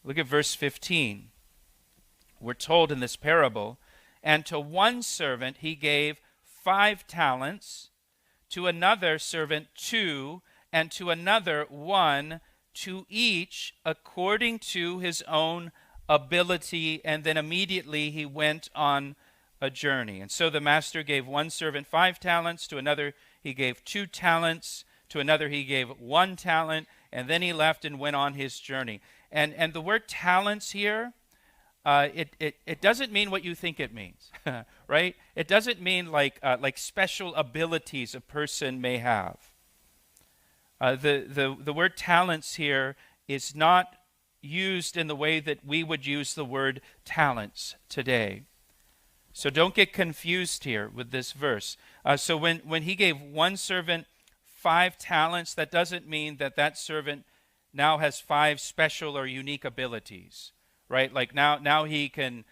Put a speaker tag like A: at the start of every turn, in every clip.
A: Look at verse 15. We're told in this parable, and to one servant he gave 5 talents, to another servant 2, and to another 1, to each according to his own ability. And then immediately he went on a journey. And so the master gave one servant 5 talents, to another he gave 2 talents, to another he gave 1 talent, and then he left and went on his journey. And the word talents here, it doesn't mean what you think it means, right? It doesn't mean like special abilities a person may have. The word talents here is not used in the way that we would use the word talents today. So don't get confused here with this verse. So when he gave one servant 5 talents, that doesn't mean that servant now has 5 special or unique abilities, right? Like now he can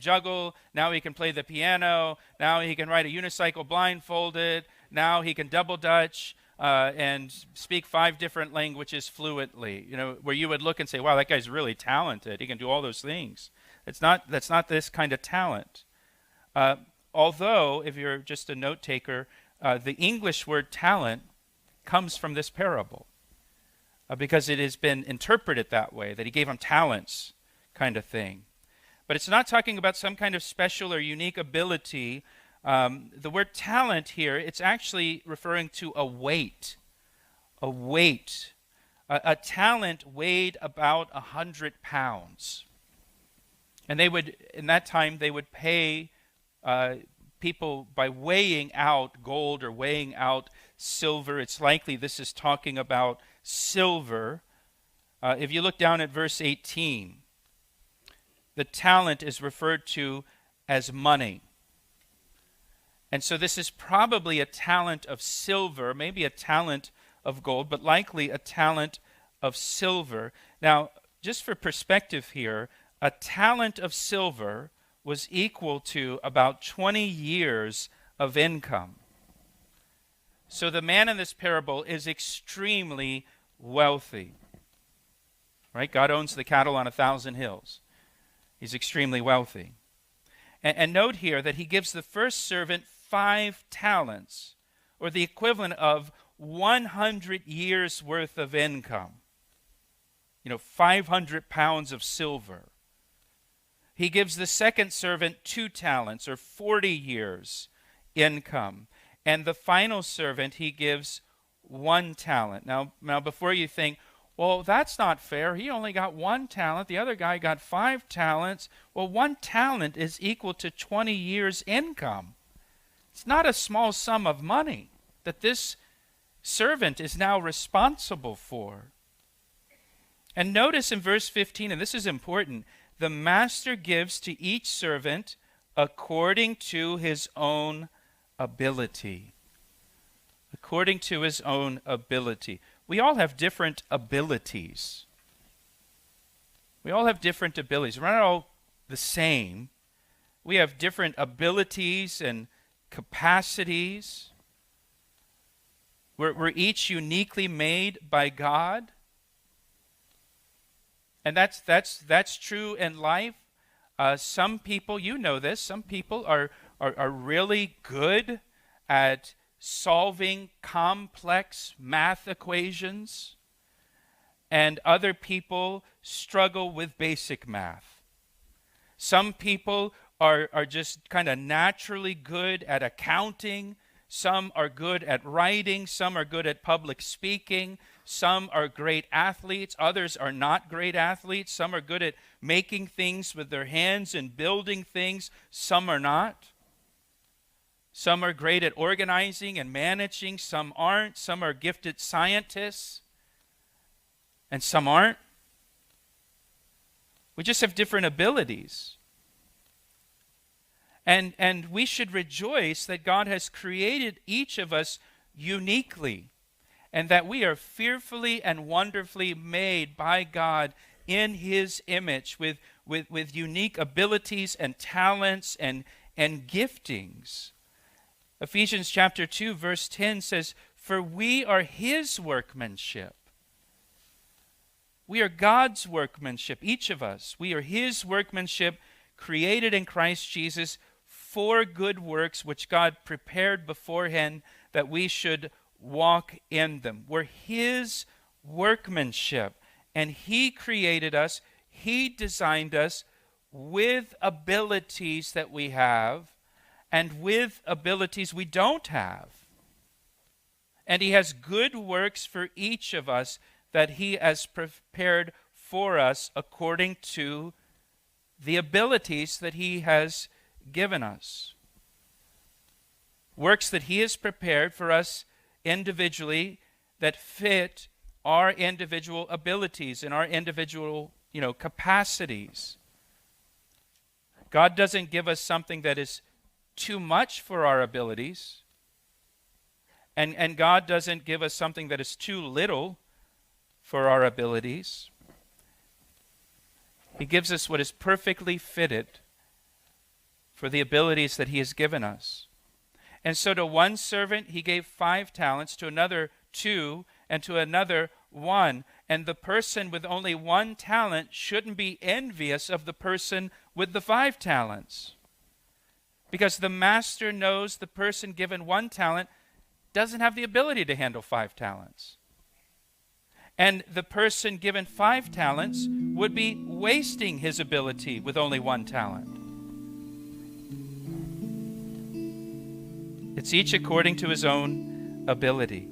A: juggle, now he can play the piano, now he can ride a unicycle blindfolded, now he can double dutch and speak 5 different languages fluently. You know, where you would look and say, "Wow, that guy's really talented. He can do all those things." That's not this kind of talent. Although, if you're just a note taker, the English word talent comes from this parable because it has been interpreted that way, that he gave him talents kind of thing. But it's not talking about some kind of special or unique ability. The word talent here, it's actually referring to a weight. A weight. A talent weighed about 100 pounds. And they would, in that time, they would pay people by weighing out gold or weighing out silver. It's likely this is talking about silver. If you look down at verse 18, the talent is referred to as money. And so this is probably a talent of silver, maybe a talent of gold, but likely a talent of silver. Now, just for perspective here, a talent of silver was equal to about 20 years of income. So the man in this parable is extremely wealthy, right? God owns the cattle on 1,000 hills. He's extremely wealthy. And note here that he gives the first servant 5 talents, or the equivalent of 100 years worth of income. 500 pounds of silver. He gives the second servant 2 talents, or 40 years income. And the final servant, he gives 1 talent. Now before you think, well, that's not fair. He only got 1 talent. The other guy got 5 talents. Well, 1 talent is equal to 20 years income. It's not a small sum of money that this servant is now responsible for. And notice in verse 15, and this is important, the master gives to each servant according to his own ability. According to his own ability. We all have different abilities. We all have different abilities. We're not all the same. We have different abilities and capacities. We're each uniquely made by God. And that's true in life. Some people, you know this, some people are really good at solving complex math equations, and other people struggle with basic math. Some people are just kind of naturally good at accounting. Some are good at writing. Some are good at public speaking. Some are great athletes. Others are not great athletes. Some are good at making things with their hands and building things. Some are not. Some are great at organizing and managing. Some aren't. Some are gifted scientists. And some aren't. We just have different abilities. And we should rejoice that God has created each of us uniquely, and that we are fearfully and wonderfully made by God in his image with unique abilities and talents and giftings. Ephesians chapter 2 verse 10 says, "For we are his workmanship." We are God's workmanship, each of us. We are his workmanship, created in Christ Jesus for good works, which God prepared beforehand that we should walk in them. We're his workmanship, and he created us, he designed us with abilities that we have and with abilities we don't have. And he has good works for each of us that he has prepared for us according to the abilities that he has given us. Works that he has prepared for us individually that fit our individual abilities and our individual, capacities. God doesn't give us something that is too much for our abilities. And God doesn't give us something that is too little for our abilities. He gives us what is perfectly fitted for the abilities that he has given us. And so to one servant he gave 5 talents, to another 2, and to another 1. And the person with only 1 talent shouldn't be envious of the person with the 5 talents. Because the master knows the person given 1 talent doesn't have the ability to handle 5 talents. And the person given 5 talents would be wasting his ability with only 1 talent. It's each according to his own ability.